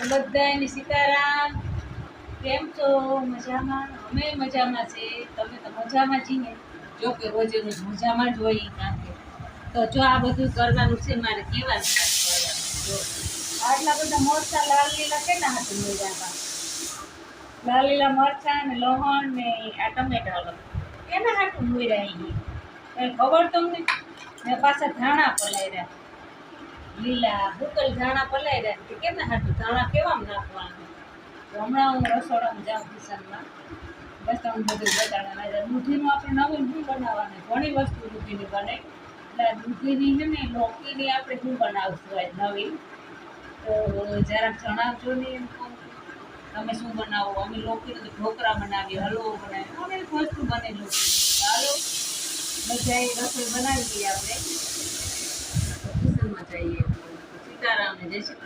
બધાને સીતારામ. કેમ છો? મજામાં? અમે મજામાં છે. તમે તો મજામાં છીએ. જો કે રોજ રોજ મજામાં જ હોય નાખે. તો જો આ બધું કરવાનું છે મારે કેવાનું જો આટલા બધા મરચા લાલ લીલા કેના હાથે મળ્યા લાલ લીલા મરચા ને લહણ ને આ ટમેટા કેના હાથું મળ્યા એ ખબર તમને ને પાછા ધાણા પલાળ્યા લીલા ભૂકલ ધાણા પલાળ્યા કેના હાથું ધાણા કેવા નાખવાના હમણાં હું રસોડામાં જાઉં કિચનમાં બસ તમને બધું બતાડવાના દૂધીનું આપણે નવીન શું બનાવવાનું ઘણી વસ્તુ દૂધીની બને એટલે દૂધીની છે ને લોકીની આપણે શું બનાવશું આજ નવીન તો જરાક જણાવજો ને એમ કહું તમે શું બનાવો અમે લોકીને તો ઢોકળા બનાવીએ હલવો બનાવીએ અનેક વસ્તુ બને લોકી ચાલો બધા રસોઈ બનાવી દઈએ આપણે કિચનમાં જઈએ સીતારામને જય શ્રી